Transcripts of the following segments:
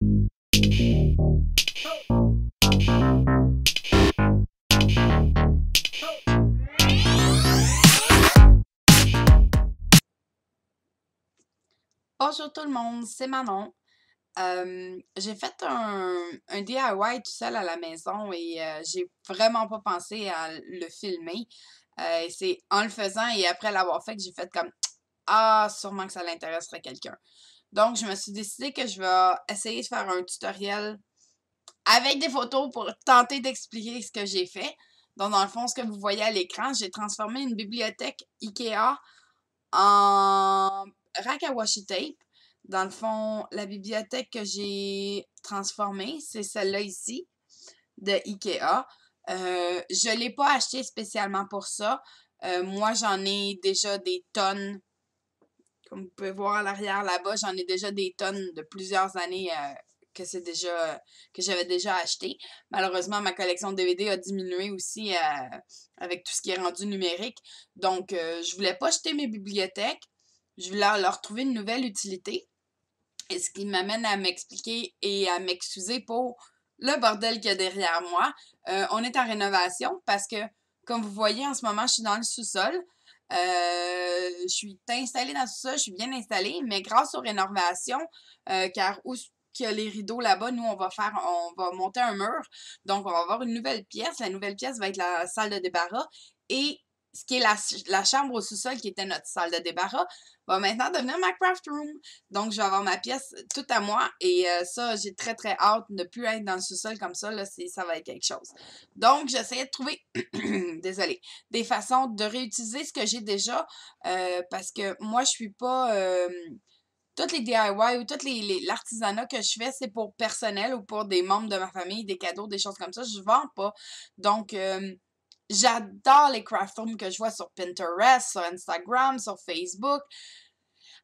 Bonjour tout le monde, c'est Manon. J'ai fait un DIY tout seul à la maison et j'ai vraiment pas pensé à le filmer. Et c'est en le faisant et après l'avoir fait que j'ai fait comme Ah, sûrement que ça l'intéresserait quelqu'un. Donc, je me suis décidé que je vais essayer de faire un tutoriel avec des photos pour tenter d'expliquer ce que j'ai fait. Donc, dans le fond, ce que vous voyez à l'écran, j'ai transformé une bibliothèque IKEA en rack à washi tape. Dans le fond, la bibliothèque que j'ai transformée, c'est celle-là ici, de IKEA. Je ne l'ai pas acheté spécialement pour ça. Moi, j'en ai déjà des tonnes. Comme vous pouvez voir à l'arrière là-bas, j'en ai déjà des tonnes de plusieurs années que j'avais déjà acheté. Malheureusement, ma collection de DVD a diminué aussi avec tout ce qui est rendu numérique. Donc, je voulais pas jeter mes bibliothèques. Je voulais leur trouver une nouvelle utilité. Et ce qui m'amène à m'expliquer et à m'excuser pour le bordel qu'il y a derrière moi. On est en rénovation parce que, comme vous voyez, en ce moment, je suis dans le sous-sol. Je suis installée dans le sous-sol, je suis bien installée, mais grâce aux rénovations, car où qu'il y a les rideaux là-bas, nous, on va monter un mur. Donc, on va avoir une nouvelle pièce. La nouvelle pièce va être la salle de débarras. Et ce qui est la chambre au sous-sol, qui était notre salle de débarras, va maintenant devenir ma craft room. Donc, je vais avoir ma pièce toute à moi. Et ça, j'ai très, très hâte de ne plus être dans le sous-sol comme ça. Là, ça va être quelque chose. Donc, j'essayais de trouver, désolée, des façons de réutiliser ce que j'ai déjà. Parce que moi, je suis pas... toutes les DIY ou tout l'artisanat que je fais, c'est pour personnel ou pour des membres de ma famille, des cadeaux, des choses comme ça. Je vends pas. Donc, j'adore les craft rooms que je vois sur Pinterest, sur Instagram, sur Facebook,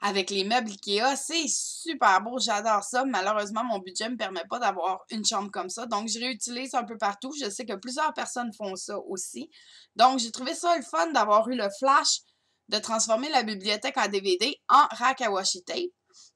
avec les meubles Ikea. C'est super beau, j'adore ça. Malheureusement, mon budget me permet pas d'avoir une chambre comme ça. Donc, je réutilise un peu partout. Je sais que plusieurs personnes font ça aussi. Donc, j'ai trouvé ça le fun d'avoir eu le flash de transformer la bibliothèque en DVD en rack à washi tape.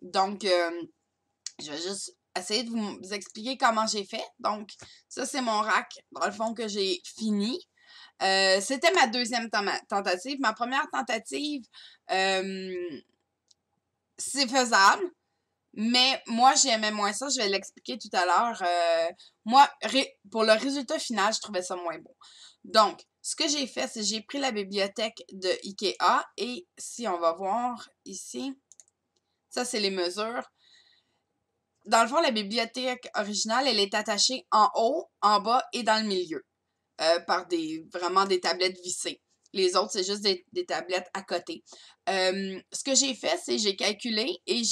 Donc, je vais juste essayer de vous expliquer comment j'ai fait. Donc, ça, c'est mon rack, dans le fond, que j'ai fini. C'était ma deuxième tentative. Ma première tentative, c'est faisable, mais moi, j'aimais moins ça. Je vais l'expliquer tout à l'heure. Moi, pour le résultat final, je trouvais ça moins bon. Donc, ce que j'ai fait, c'est que j'ai pris la bibliothèque de IKEA et si on va voir ici, ça, c'est les mesures. Dans le fond, la bibliothèque originale, elle est attachée en haut, en bas et dans le milieu par vraiment des tablettes vissées. Les autres, c'est juste des tablettes à côté. Ce que j'ai fait, c'est j'ai calculé et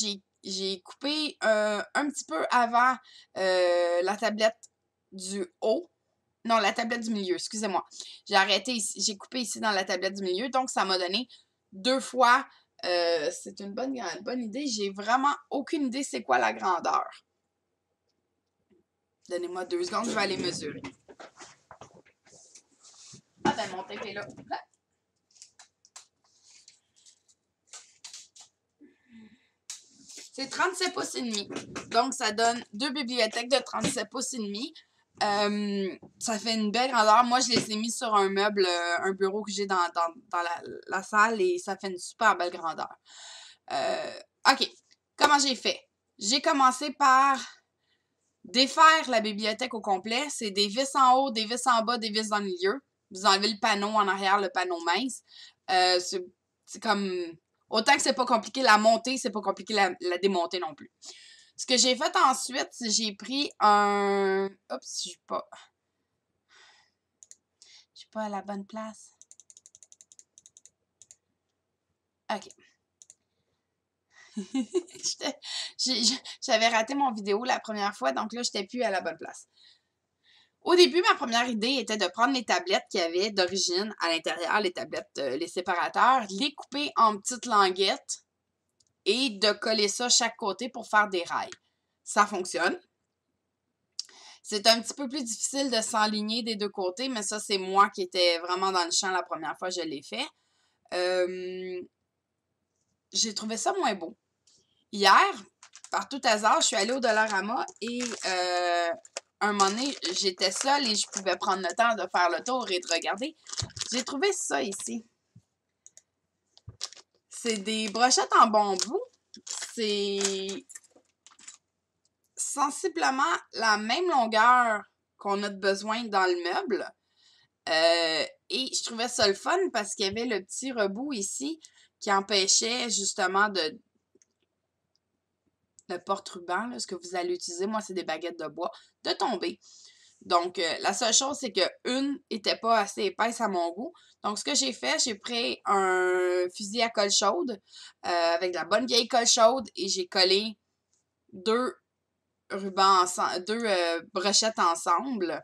j'ai coupé un petit peu avant la tablette du haut. Non, la tablette du milieu, excusez-moi. J'ai arrêté ici, j'ai coupé ici dans la tablette du milieu, donc ça m'a donné 2 fois. C'est une bonne idée. J'ai vraiment aucune idée c'est quoi la grandeur. Donnez-moi 2 secondes, je vais aller mesurer. Ah ben mon tape est là. C'est 37 pouces et demi. Donc, ça donne 2 bibliothèques de 37 pouces et demi. Ça fait une belle grandeur. Moi, je les ai mis sur un meuble, un bureau que j'ai dans la salle et ça fait une super belle grandeur. OK. Comment j'ai fait? J'ai commencé par défaire la bibliothèque au complet. C'est des vis en haut, des vis en bas, des vis dans le milieu. Vous enlevez le panneau en arrière, le panneau mince. C'est comme... Autant que c'est pas compliqué la montée, c'est pas compliqué la démonter non plus. Ce que j'ai fait ensuite, c'est j'ai pris un... Oups, je suis pas... Je suis pas à la bonne place. OK. J'avais raté mon vidéo la première fois, donc là, j'étais plus à la bonne place. Au début, ma première idée était de prendre les tablettes qu'il y avait d'origine à l'intérieur, les tablettes, les séparateurs, les couper en petites languettes et de coller ça chaque côté pour faire des rails. Ça fonctionne. C'est un petit peu plus difficile de s'enligner des deux côtés, mais ça, c'est moi qui étais vraiment dans le champ la première fois que je l'ai fait. J'ai trouvé ça moins beau. Hier, par tout hasard, je suis allée au Dollarama et un moment donné, j'étais seule et je pouvais prendre le temps de faire le tour et de regarder. J'ai trouvé ça ici. C'est des brochettes en bambou. C'est sensiblement la même longueur qu'on a de besoin dans le meuble. Et je trouvais ça le fun parce qu'il y avait le petit rebut ici qui empêchait justement le porte-ruban, ce que vous allez utiliser, moi c'est des baguettes de bois, de tomber. Donc, la seule chose, c'est qu'une n'était pas assez épaisse à mon goût. Donc, ce que j'ai fait, j'ai pris un fusil à colle chaude avec de la bonne vieille colle chaude et j'ai collé deux rubans ensemble, deux brochettes ensemble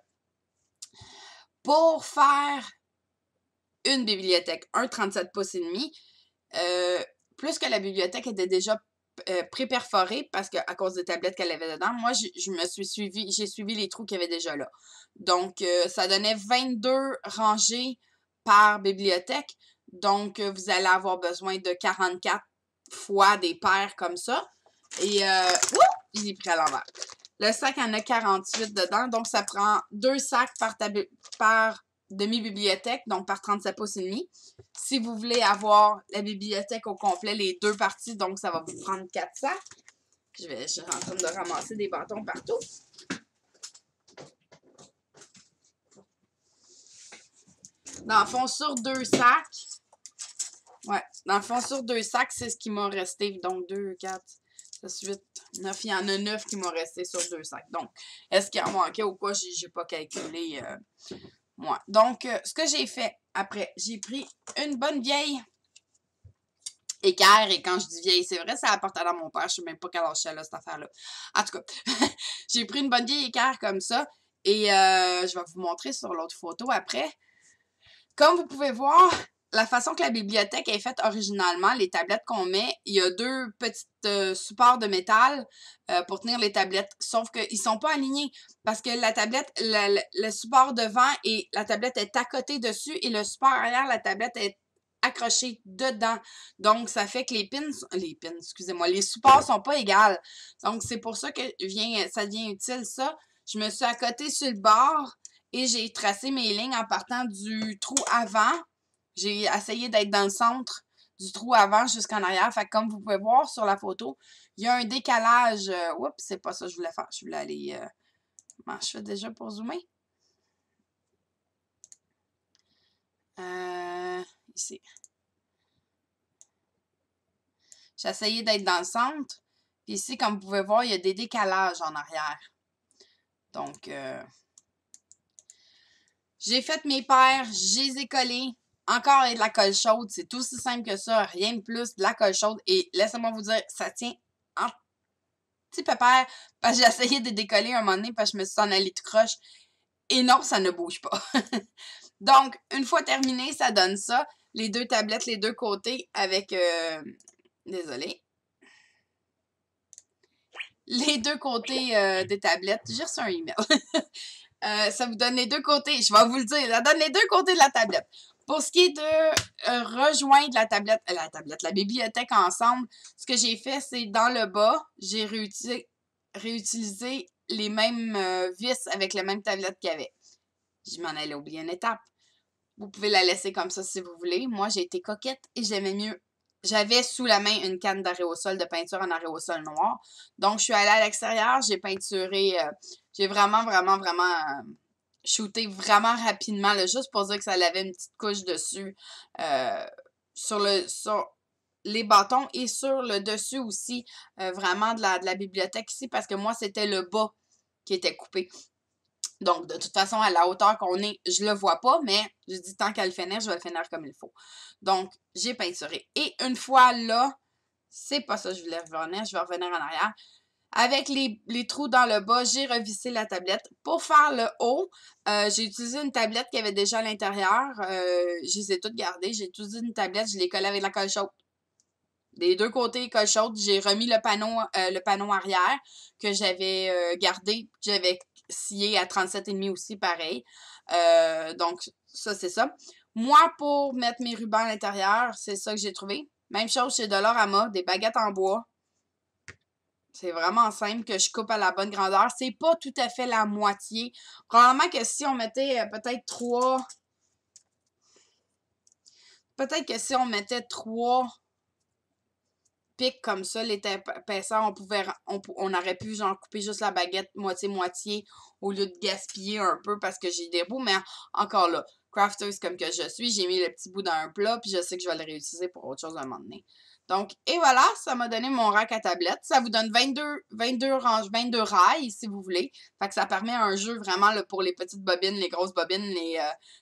pour faire une bibliothèque, un 37 pouces et demi. Plus que la bibliothèque était déjà pré-perforée parce qu'à cause des tablettes qu'elle avait dedans, moi, j'ai suivi les trous qu'il y avait déjà là. Donc, ça donnait 22 rangées par bibliothèque. Donc, vous allez avoir besoin de 44 fois des paires comme ça. Et, je l'ai pris à l'envers. Le sac en a 48 dedans. Donc, ça prend 2 sacs par demi-bibliothèque, donc par 37 pouces et demi. Si vous voulez avoir la bibliothèque au complet, les deux parties, donc ça va vous prendre 4 sacs. Je suis en train de ramasser des bâtons partout. Dans le fond, sur 2 sacs, dans le fond, sur 2 sacs, c'est ce qui m'a resté. Donc, 2, 4, 6, 8, 9. Il y en a 9 qui m'ont resté sur 2 sacs. Donc, est-ce qu'il en manquait ou quoi? J'ai pas calculé. Moi. Donc, ce que j'ai fait après, j'ai pris une bonne vieille équerre. Et quand je dis vieille, c'est vrai, ça apportait dans mon père. Je sais même pas quel âge c'est là, cette affaire-là. En tout cas, j'ai pris une bonne vieille équerre comme ça. Et je vais vous montrer sur l'autre photo après. Comme vous pouvez voir, la façon que la bibliothèque est faite originalement, les tablettes qu'on met, il y a deux petits supports de métal pour tenir les tablettes. Sauf qu'ils ne sont pas alignés parce que la tablette, le support devant et la tablette est à côté dessus et le support arrière, la tablette est accroché dedans. Donc, ça fait que les supports sont pas égales. Donc, c'est pour ça que ça devient utile ça. Je me suis accotée sur le bord et j'ai tracé mes lignes en partant du trou avant. J'ai essayé d'être dans le centre du trou avant jusqu'en arrière. Fait que comme vous pouvez voir sur la photo, il y a un décalage. Oups, c'est pas ça que je voulais faire. Je voulais aller... comment je fais déjà pour zoomer? Ici. J'ai essayé d'être dans le centre. Puis ici, comme vous pouvez voir, il y a des décalages en arrière. Donc, j'ai fait mes paires, je les ai collées. Encore avec de la colle chaude, c'est tout aussi simple que ça, rien de plus, de la colle chaude. Et laissez-moi vous dire, ça tient en petit pépère, parce que j'ai essayé de décoller un moment donné, parce que je me suis en allée tout croche. Et non, ça ne bouge pas. Donc, une fois terminé, ça donne ça. Les deux tablettes, les deux côtés, avec... désolée. Les deux côtés des tablettes. J'ai reçu un email. Ça vous donne les deux côtés. Je vais vous le dire. Ça donne les deux côtés de la tablette. Pour ce qui est de rejoindre la bibliothèque ensemble, ce que j'ai fait, c'est dans le bas, j'ai réutilisé les mêmes vis avec la même tablette qu'il y avait. Je m'en allais oublier une étape. Vous pouvez la laisser comme ça si vous voulez. Moi, j'ai été coquette et j'aimais mieux. J'avais sous la main une canne d'aréosol, de peinture en aréosol noir. Donc, je suis allée à l'extérieur, j'ai peinturé, j'ai vraiment shooté vraiment rapidement, là, juste pour dire que ça avait une petite couche dessus sur les bâtons et sur le dessus aussi, vraiment de la bibliothèque ici, parce que moi, c'était le bas qui était coupé. Donc, de toute façon, à la hauteur qu'on est, je le vois pas, mais je dis tant qu'à le finir, je vais le finir comme il faut. Donc, j'ai peinturé. Et une fois là, c'est pas ça que je voulais revenir, je vais revenir en arrière. Avec les trous dans le bas, j'ai revissé la tablette. Pour faire le haut, j'ai utilisé une tablette qui avait déjà à l'intérieur. Je les ai toutes gardées. J'ai utilisé une tablette, je l'ai collée avec la colle chaude. Des deux côtés, colle chaude, j'ai remis le panneau arrière que j'avais gardé, que j'avais scié à 37,5 aussi, pareil. Donc, ça, c'est ça. Moi, pour mettre mes rubans à l'intérieur, c'est ça que j'ai trouvé. Même chose chez Dollarama, des baguettes en bois. C'est vraiment simple que je coupe à la bonne grandeur. C'est pas tout à fait la moitié. Probablement que si on mettait peut-être 3... Peut-être que si on mettait 3 pics comme ça, l'épaisseur, on aurait pu genre couper juste la baguette moitié-moitié au lieu de gaspiller un peu parce que j'ai des bouts. Mais encore là, crafteuse comme que je suis, j'ai mis le petit bout dans un plat puis je sais que je vais le réutiliser pour autre chose à un moment donné. Donc, et voilà, ça m'a donné mon rack à tablette. Ça vous donne 22 rails, si vous voulez. Fait que ça permet un jeu vraiment là, pour les petites bobines, les grosses bobines.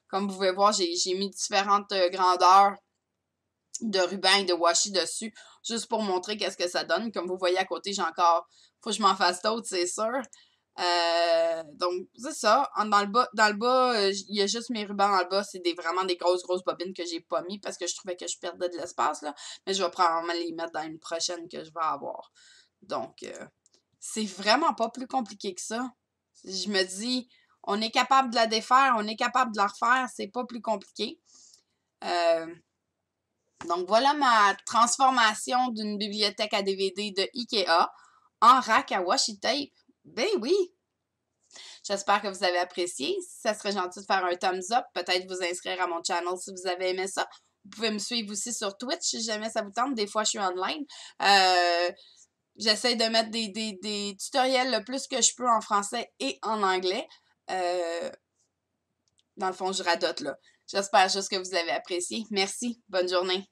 Comme vous pouvez voir, j'ai mis différentes grandeurs de ruban et de washi dessus, juste pour montrer qu'est-ce que ça donne. Comme vous voyez à côté, j'ai encore... Faut que je m'en fasse d'autres, c'est sûr. Donc, c'est ça. Dans le bas, il y a juste mes rubans dans le bas. C'est vraiment des grosses bobines que j'ai pas mis parce que je trouvais que je perdais de l'espace, là. Mais je vais probablement les mettre dans une prochaine que je vais avoir. Donc, c'est vraiment pas plus compliqué que ça. Je me dis, on est capable de la défaire, on est capable de la refaire, c'est pas plus compliqué. Donc, voilà ma transformation d'une bibliothèque à DVD de Ikea en rack à washi tape. Ben oui! J'espère que vous avez apprécié. Ça serait gentil de faire un thumbs up, peut-être vous inscrire à mon channel si vous avez aimé ça. Vous pouvez me suivre aussi sur Twitch si jamais ça vous tente. Des fois, je suis online. J'essaie de mettre des tutoriels le plus que je peux en français et en anglais. Dans le fond, je radote là. J'espère juste que vous avez apprécié. Merci. Bonne journée.